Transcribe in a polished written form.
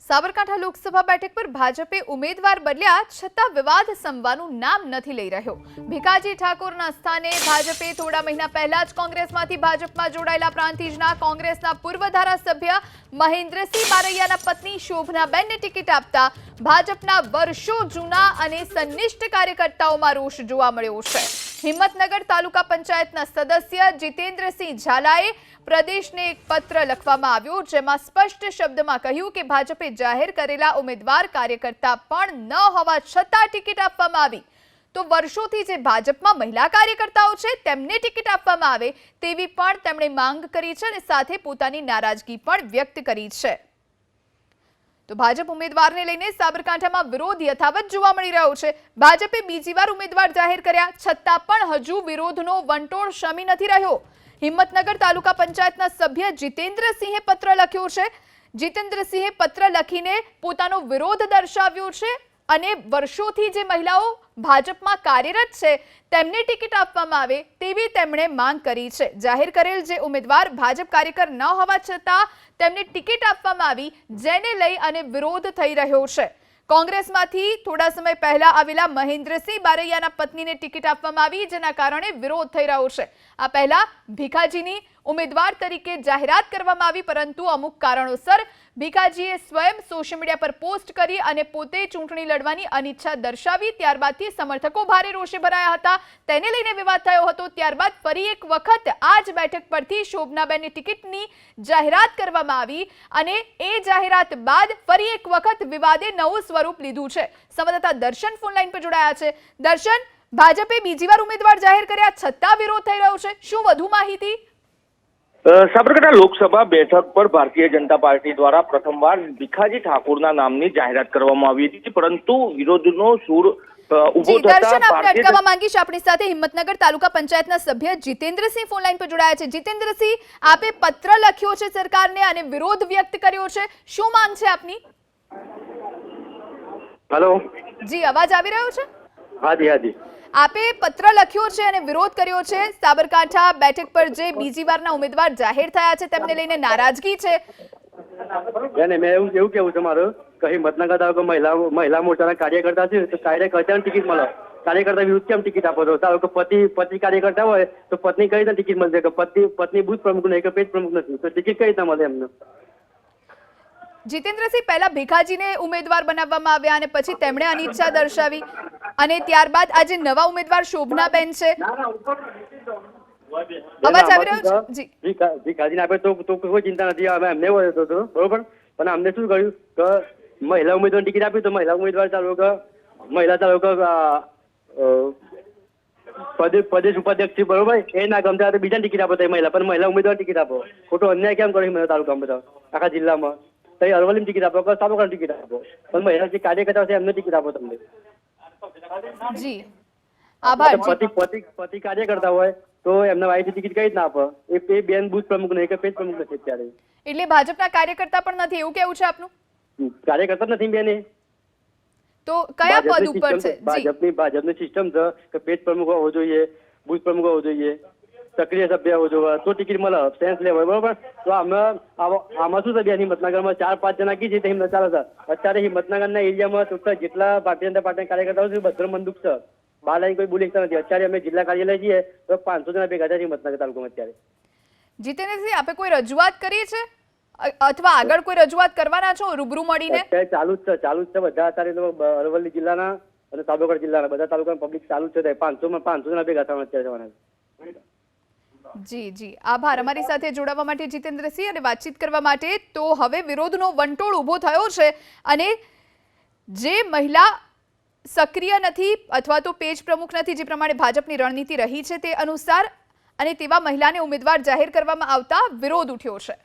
સાબરકાંઠા લોકસભા બેઠક પર ભાજપે ઉમેદવાર બદલ્યા છતાં વિવાદ સંવાનું નામ નથી લઈ રહ્યો। ભીખાજી ઠાકોરના સ્થાને ભાજપે થોડા મહિના પહેલા જ કોંગ્રેસમાંથી ભાજપમાં જોડાયેલા પ્રાંતિજના કોંગ્રેસના પૂર્વ ધારાસભ્ય મહેન્દ્રસિંહ બારૈયાના પત્ની શોભનાબેનને ટિકિટ આપતા ભાજપના વર્ષો જૂના અને સન્નિષ્ઠ કાર્યકર્તાઓમાં રોષ જોવા મળ્યો છે। હિંમતનગર તાલુકા પંચાયતના સદસ્ય જીતેન્દ્રસિંહ ઝાલાએ પ્રદેશને એક પત્ર લખવામાં આવ્યો, જેમાં સ્પષ્ટ શબ્દમાં કહ્યું કે ભાજપે જાહેર કરેલા ઉમેદવાર કાર્યકર્તા પણ ન હોવા છતાં ટિકિટ આપવામાં આવી, તો વર્ષોથી જે ભાજપમાં મહિલા કાર્યકર્તાઓ છે તેમને ટિકિટ આપવામાં આવે તેવી પણ તેમણે માંગ કરી છે અને સાથે પોતાની નારાજગી પણ વ્યક્ત કરી છે। તો ભાજપ ઉમેદવારને લઈને સાબરકાંઠામાં વિરોધ યથાવત જોવા મળી રહ્યો છે। ભાજપે બીજી વાર ઉમેદવાર જાહેર કર્યા છતાં પણ હજુ વિરોધનો વંટોળ શમી નથી રહ્યો। હિંમતનગર તાલુકા પંચાયતના સભ્ય જીતેન્દ્રસિંહે પત્ર લખ્યો છે। જીતેન્દ્રસિંહે પત્ર લખીને પોતાનો વિરોધ દર્શાવ્યો છે અને વર્ષોથી જે મહિલાઓ ભાજપમાં કાર્યરત છે તેમને ટિકિટ આપવામાં આવે તેવી તેમણે માંગ કરી છે। જાહેર કરેલ જે ઉમેદવાર ભાજપ કાર્યકર ન હોવા છતાં તેમને ટિકિટ આપવામાં આવી, જેને લઈ અને વિરોધ થઈ રહ્યો છે। કોંગ્રેસમાંથી થોડા સમય પહેલા આવેલા મહેન્દ્રસિંહ બારૈયાના પત્નીને ટિકિટ આપવામાં આવી, જેના કારણે વિરોધ થઈ રહ્યો છે। આ પહેલા ભીખાજીની ઉમેદવાર તરીકે જાહેરાત કરવામાં આવી, પરંતુ અમુક કારણોસર ભીખાજીએ સ્વયં સોશિયલ મીડિયા પર પોસ્ટ કરી અને પોતે ચૂંટણી લડવાની અનિચ્છા દર્શાવી। ત્યારબાદથી સમર્થકો ભારે રોષે ભરાયા હતા, તેને લઈને વિવાદ થયો હતો। ત્યારબાદ ફરી એક વખત આ જ બેઠક પરથી શોભનાબેનની ટિકિટની જાહેરાત કરવામાં આવી અને એ જાહેરાત બાદ ફરી એક વખત વિવાદે નવું સ્વરૂપ લીધું છે। સંવાદદાતા દર્શન ફોનલાઈન પર જોડાયા છે। દર્શન, ભાજપે બીજી વાર ઉમેદવાર જાહેર કર્યા છતાં વિરોધ થઈ રહ્યો છે, શું વધુ માહિતી? સાબરકાંઠા લોકસભા બેઠક પર ભારતીય જનતા પાર્ટી દ્વારા પ્રથમવાર ભીખાજી ઠાકોરના નામની જાહેરાત કરવામાં આવી હતી, પરંતુ વિરોધનો સૂર ઉભો થતા દર્શન, આપણે અટકાવવા માંગીશ આપણી સાથે હિંમતનગર તાલુકા પંચાયતના સભ્ય જીતેન્દ્રસિંહ ફોનલાઈન પર જોડાયા છે। જીતેન્દ્રસિંહ, આપે પત્ર લખ્યો છે સરકારને અને વિરોધ વ્યક્ત કર્યો છે, શું માંગ છે આપની? હેલો જી, અવાજ આવી રહ્યો છે? હાજી હાજી। આપે પત્ર લખ્યો છે અને વિરોધ કર્યો છે। સાબરકાંઠા બેઠક પર જે બીજી વારના ઉમેદવાર જાહેર થયા છે તેમને લઈને નારાજગી છે। મેં એવું કેવું છે મારું કે હિંમતનગર તાલુકા મહિલા મોરચાના કાર્યકર્તા છે, તો કાર્યકર્તાને ટિકિટ મળે, કાર્યકર્તા વિરુદ્ધ કેમ ટિકિટ આપો છો? તારો કે પતિ કાર્યકર્તા હોય તો પત્ની કઈ રીતે ટિકિટ મળશે? કે પત્ની બુથ પ્રમુખ નહીં કે પેજ પ્રમુખ નથી, તો ટિકિટ કઈ રીતે મળે એમને? જીતેન્દ્રસિંહ, પહેલા ભીખાજીને ઉમેદવાર બનાવવામાં આવ્યા અને પછી તેમણે અનિચ્છા દર્શાવી અને ત્યારબાદ આજે નવા ઉમેદવાર શોભનાબેન છે। અવાજ આવી રહ્યો છે? જી, ભીખાજીને આપે તો કોઈ ચિંતા નથી, અમે એમને હતો બરોબર, પણ અમને શું કર્યું કે મહિલા ઉમેદવાર ટિકિટ આપી, તો મહિલા ઉમેદવાર પ્રદેશ ઉપાધ્યક્ષ છે બરોબર, એ ના ગમતા તો બીજા ટિકિટ આપો, મહિલા પણ મહિલા ઉમેદવાર ટિકિટ આપો। ખોટો અન્યાય કેમ કર્યો મહિલા તાલુકામાં બધા આખા જિલ્લામાં? તો અરવલ્લી ટિકિટ આપો કે સાબરકાંઠા ટિકિટ આપો, પણ મહિલા જે કાર્યકર્તા છે એમને ટિકિટ આપો તમને। જી, આભાર। પતિ કાર્ય કરતા હોય તો એમને વાઈફ ટિકિટ કઈ જ ના આપે? એ બેન બુથ પ્રમુખ નહીં કે પેજ પ્રમુખ નથી અત્યારે, એટલે ભાજપના કાર્યકર્તા પણ નથી, એવું કેવું છે આપનું? કાર્યકર્તા નથી બેન, તો કયા પદ ઉપર છે? ભાજપની સિસ્ટમ છે કે પેજ પ્રમુખ હોવો જોઈએ, બુથ પ્રમુખ હોવો જોઈએ, સક્રિય સભ્ય હોવો જોઈએ, તો ટિકિટ મળે, સેન્સ લેવાય બરોબર। તો આમાં શું છે બેન, હિંમતનગરમાં 4-5 જણા કી છે હિંમત ચાલે છે અત્યારે હિંમતનગરના એરિયામાં ટોટલ જેટલા ભારતીય જનતા પાર્ટીના કાર્યકર્તાઓ છે બધો બંદૂક છે, બહાર લાઈન કોઈ બોલી શકતા નથી। અત્યારે અમે જિલ્લા કાર્યાલય જઈએ તો 500 જણા ભેગા થાય હિંમતનગર તાલુકામાં અત્યારે। જીતેન્દ્રસિંહ, આપે કોઈ રજૂઆત કરી છે અથવા આગળ કોઈ રજૂઆત કરવાના છો રૂબરૂ મળીને? અત્યારે ચાલુ જ છે બધા, અત્યારે અરવલ્લી જિલ્લાના અને સાબરકાંઠા જિલ્લાના બધા તાલુકાના પબ્લિક ચાલુ જ છે, 500 જણા ભેગા થવાના અત્યારે જવાના। જી જી, આભાર અમારી સાથે જોડાવા માટે જીતેન્દ્રસિંહ અને વાતચીત કરવા માટે। તો હવે વિરોધનો વંટોળ ઊભો થયો છે અને જે મહિલા સક્રિય નથી અથવા તો પેજ પ્રમુખ નથી, જે પ્રમાણે ભાજપની રણનીતિ રહી છે તે અનુસાર, અને તેવા મહિલાને ઉમેદવાર જાહેર કરવામાં આવતા વિરોધ ઉઠ્યો છે।